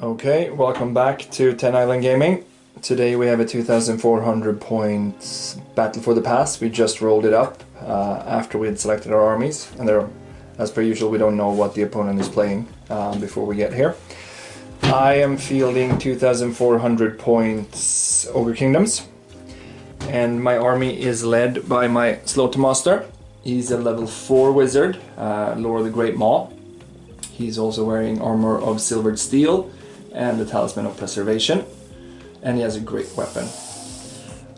Okay, welcome back to 10 Island Gaming. Today we have a 2400 points Battle for the Pass. We just rolled it up after we had selected our armies, and there, as per usual, we don't know what the opponent is playing before we get here. I am fielding 2400 points Ogre Kingdoms, and my army is led by my Slaughtermaster. He's a level 4 wizard, Lord of the Great Maw. He's also wearing armor of silvered steel and the Talisman of Preservation, and he has a great weapon.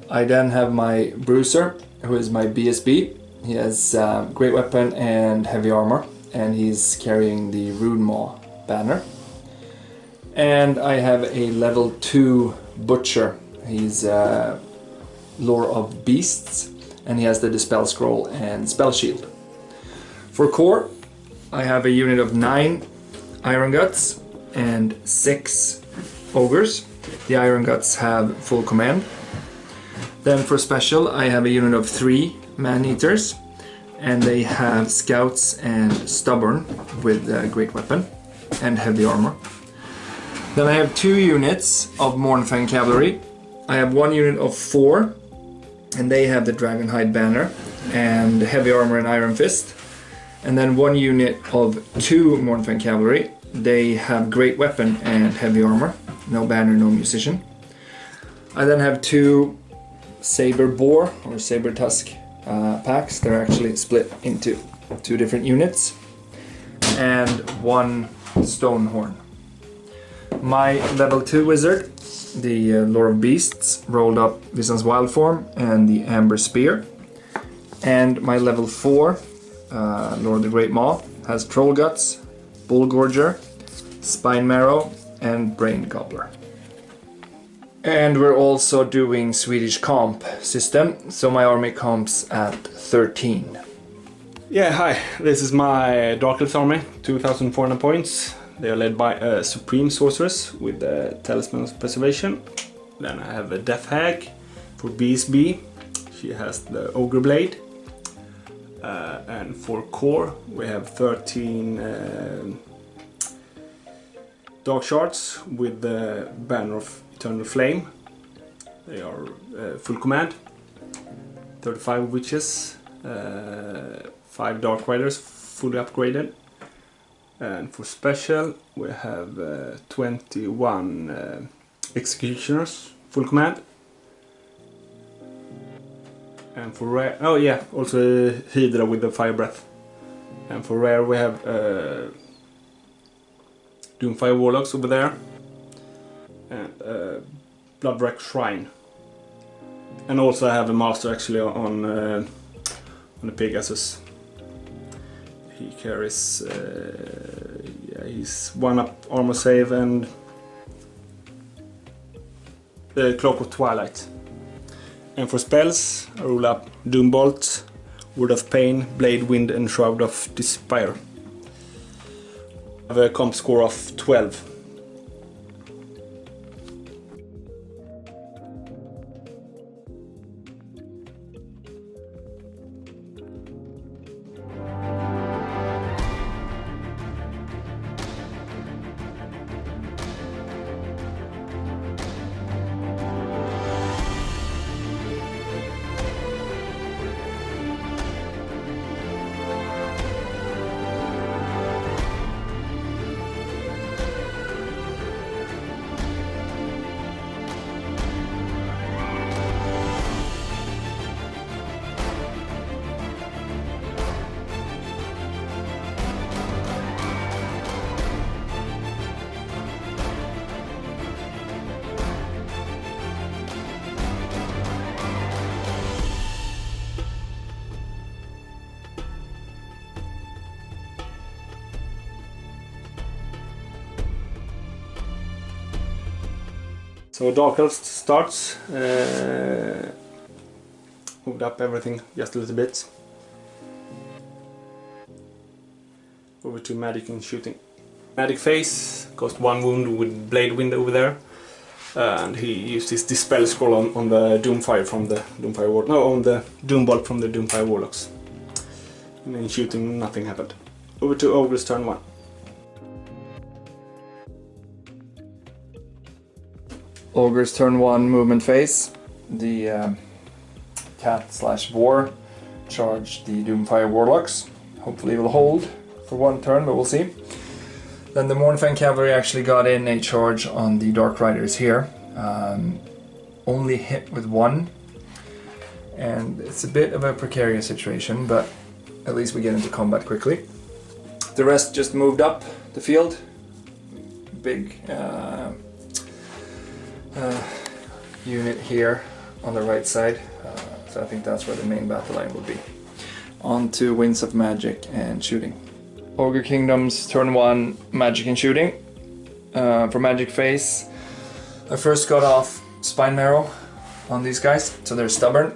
I then have my Bruiser, who is my BSB. He has great weapon and heavy armor, and he's carrying the Rune Maw banner. And I have a level 2 Butcher. He's Lore of Beasts, and he has the Dispel Scroll and Spell Shield. For core, I have a unit of 9 Iron Guts and 6 Ogres. The Iron Guts have full command. Then for special, I have a unit of 3 Man-Eaters, and they have Scouts and Stubborn with a great weapon and heavy armor. Then I have 2 units of Mournfang Cavalry. I have 1 unit of 4, and they have the Dragonhide banner and heavy armor and Iron Fist. And then 1 unit of 2 Mournfang Cavalry. They have great weapon and heavy armor. No banner, no musician. I then have 2 Saber Boar or Saber Tusk packs. They're actually split into 2 different units. And 1 Stonehorn. My level 2 wizard, the Lore of Beasts, rolled up Vison's Wild Form and the Amber Spear. And my level 4, Lord of the Great Maw, has Troll Guts, Bull Gorger, Spine Marrow, and Brain Gobbler. And we're also doing Swedish comp system, so my army comps at 13. Yeah, hi, this is my Dark Elves army, 2400 points. They are led by a Supreme Sorceress with the Talisman of Preservation. Then I have a Death Hag for BSB. She has the Ogre Blade. And for core, we have 13 Dark Shards with the Banner of Eternal Flame. They are full command. 35 Witches, 5 Dark Riders fully upgraded. And for special, we have 21 Executioners full command. And for rare, oh yeah, also Hydra with the Fire Breath. And for rare, we have Doomfire Warlocks over there, and Bloodwreck Shrine. And also I have a master actually on the Pegasus. He carries, yeah, he's 1-up armor save and the Cloak of Twilight. And for spells, I roll up Doombolt, Word of Pain, Blade Wind, and Shroud of Despair. I have a comp score of 12. So Dark Elves starts, moved up everything just a little bit. Over to Magic and Shooting. Magic Phase, cost 1 wound with Blade Wind over there. And he used his Dispel Scroll on the Doomfire from the Doomfire Warlocks. No, on the Doombolt from the Doomfire Warlocks. And in shooting, nothing happened. Over to Ogre's turn 1. Ogre's turn 1 movement phase. The cat/boar charge the Doomfire Warlocks. Hopefully it will hold for 1 turn, but we'll see. Then the Mournfang Cavalry actually got in a charge on the Dark Riders here. Only hit with 1. And it's a bit of a precarious situation, but at least we get into combat quickly. The rest just moved up the field. Big unit here on the right side. So I think that's where the main battle line will be. On to Winds of Magic and Shooting. Ogre Kingdoms, turn 1, Magic and Shooting. For Magic phase, I first got off Spine Marrow on these guys, so they're stubborn.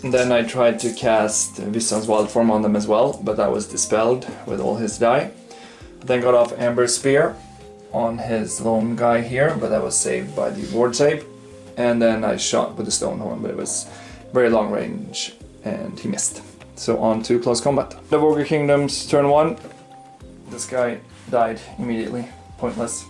And then I tried to cast Visson's Wild Form on them as well, but that was dispelled with all his die. Then got off Amber Spear on his lone guy here, but that was saved by the ward save. And then I shot with the Stonehorn, but it was very long range and he missed. So on to close combat. The Ogre Kingdoms, turn 1. This guy died immediately, pointless.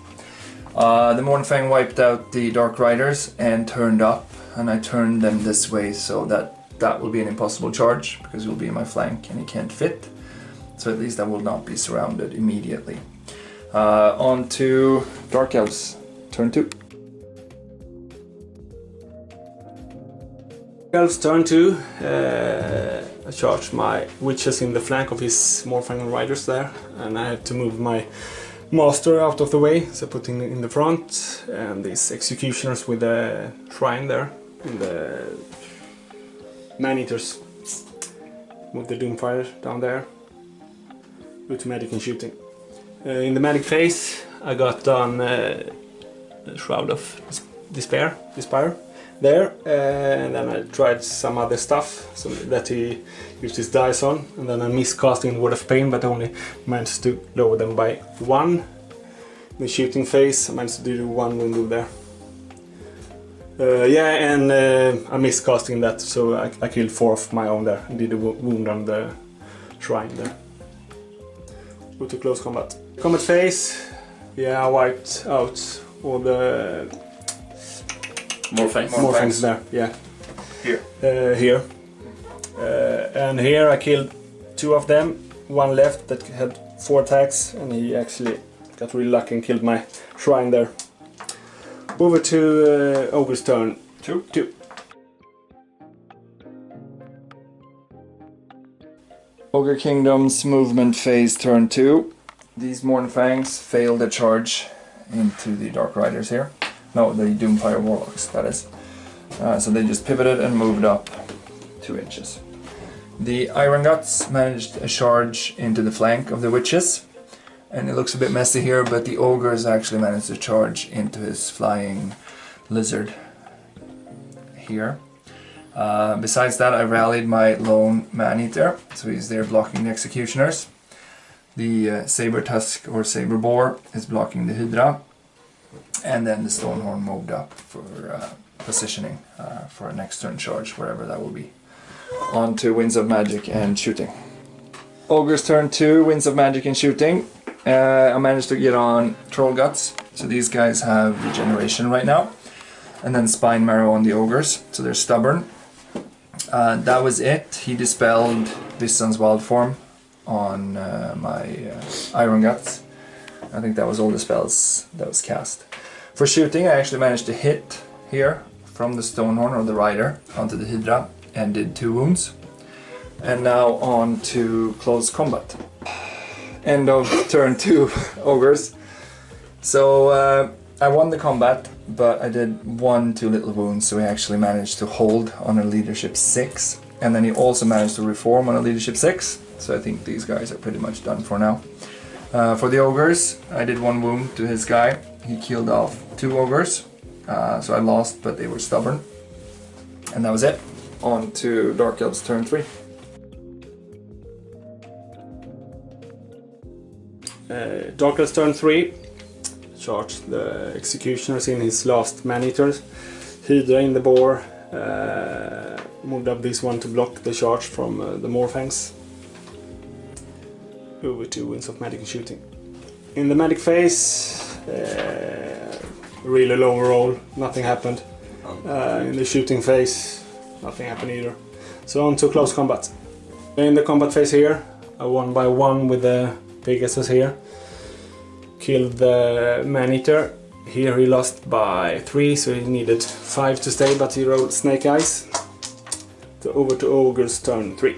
The Mournfang wiped out the Dark Riders and turned up, and I turned them this way so that will be an impossible charge because he'll be in my flank and he can't fit. So at least I will not be surrounded immediately. On to Dark Elves, turn 2. Elves turn 2. I charge my witches in the flank of his Mournfang Riders there, and I have to move my master out of the way, so putting in the front, and these executioners with the shrine there, and the man-eaters with the Doomfire down there. Go to Magic and Shooting. In the Magic phase, I got on Shroud of Despair there, and then I tried some other stuff so that he used his dice on, and then I missed casting Word of Pain, but only managed to lower them by 1. In the shooting phase, I managed to do 1 wound there. And I missed casting that, so I killed 4 of my own there and did a wound on the shrine there. Go to close combat. Combat phase, I wiped out all the Mournfangs there, Here. And here I killed 2 of them, 1 left that had 4 attacks, and he actually got really lucky and killed my shrine there. Over to Ogre's turn 2. Ogre Kingdoms movement phase turn 2. These Mournfangs failed a charge into the Dark Riders here. No, the Doomfire Warlocks, that is. So they just pivoted and moved up 2 inches. The Iron Guts managed a charge into the flank of the Witches. And it looks a bit messy here, but the Ogres actually managed to charge into his flying lizard here. Besides that, I rallied my lone man-eater, so he's there blocking the Executioners. The Saber Tusk or Saber Boar is blocking the Hydra. And then the Stonehorn moved up for positioning for a next turn charge, wherever that will be. On to Winds of Magic and Shooting. Ogre's turn 2, Winds of Magic and Shooting. I managed to get on Troll Guts, so these guys have regeneration right now. And then Spine Marrow on the Ogres, so they're stubborn. That was it. He dispelled Visson's Wild Form on my Iron Guts. I think that was all the spells that was cast. For shooting, I actually managed to hit here from the Stonehorn or the Rider onto the Hydra and did 2 wounds. And now on to close combat. End of turn 2, Ogres. So I won the combat, but I did 1 too little wounds, so he actually managed to hold on a leadership 6. And then he also managed to reform on a leadership 6. So I think these guys are pretty much done for now. For the Ogres, I did 1 wound to his guy. He killed off 2 Ogres, so I lost, but they were stubborn. And that was it. On to Dark Elves turn 3. Dark Elves turn 3. Charge the Executioners in his last man-eaters. Hydra in the Boar. Moved up this one to block the charge from the Mournfangs. Over to Winds of Magic and Shooting. In the Magic phase, really low roll, nothing happened. In the shooting phase, nothing happened either. So on to close combat. In the combat phase here, I won by 1 with the Pegasus here. Killed the Man-Eater. Here he lost by 3, so he needed 5 to stay, but he rolled Snake Eyes. So over to Ogre's turn 3.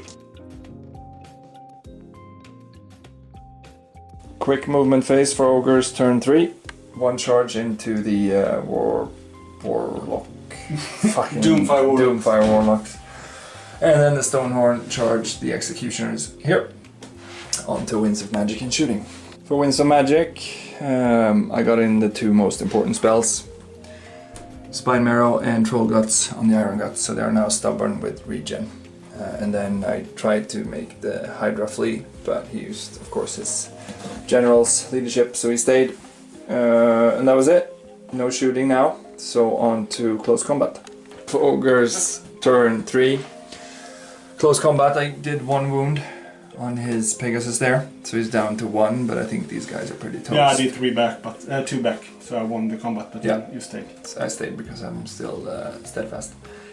Quick movement phase for Ogre's turn 3. 1 charge into the Warlock. Fucking Doomfire Warlocks. And then the Stonehorn charged the Executioners here. On to Winds of Magic and Shooting. For Winds of Magic, I got in the 2 most important spells. Spine Marrow and Troll Guts on the Iron Guts, so they are now stubborn with regen. And then I tried to make the Hydra flee, but he used, of course, his general's leadership, so he stayed. And that was it. No shooting now, so on to close combat. For Ogre's turn 3, close combat, I did 1 wound on his Pegasus there, so he's down to 1, but I think these guys are pretty toast. Yeah, I did 3 back, but 2 back, so I won the combat, but yeah, you stayed. I stayed because I'm still steadfast.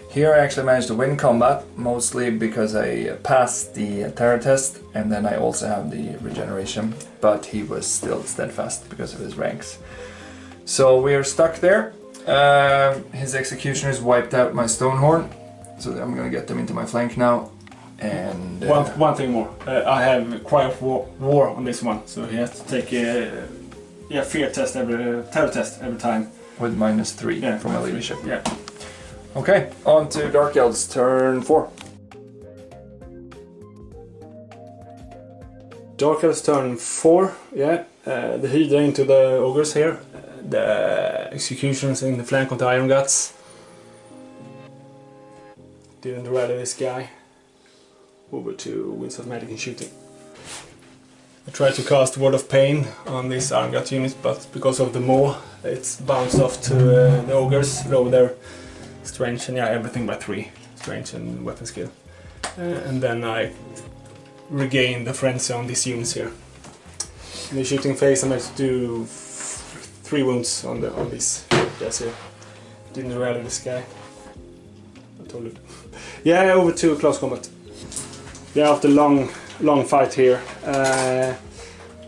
Here I actually managed to win combat, mostly because I passed the terror test, and then I also have the regeneration, but he was still steadfast because of his ranks. So we are stuck there. His Executioners wiped out my Stonehorn, so I'm gonna get them into my flank now. And one thing more, I have Cry of War on this one, so he has to take a fear test terror test every time. With -3 from my leadership. Yeah. Okay, on to Dark Elves, turn 4. Dark Elves turn 4, yeah. The Hydra into the Ogres here. The Executions in the flank of the Iron Guts. Didn't rally this guy. Over to Winds of Magic and Shooting. I tried to cast Word of Pain on these Iron Gut units, but because of the maw, it's bounced off to the Ogres, lower their strength and everything by 3. Strength and weapon skill. And then I regained the frenzy on these units here. In the shooting phase I managed to do 3 wounds on these guys here. Didn't rally this guy. I told you. Yeah, over to close combat. Yeah, after long fight here,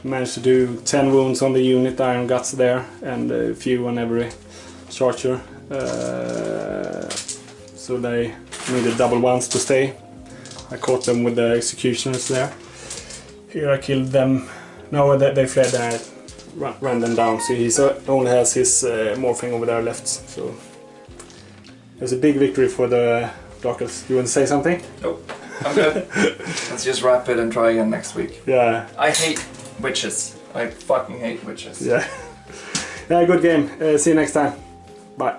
managed to do 10 wounds on the unit, Iron Guts there, and a few on every charger. So they needed double ones to stay. I caught them with the Executioners there. Here I killed them. No, they fled and I ran them down. So he only has his morphing over there left. So it was a big victory for the Dark Elves. You want to say something? Nope. I'm good. Let's just wrap it and try again next week. Yeah. I hate witches. I fucking hate witches. Yeah. Yeah, good game. See you next time. Bye.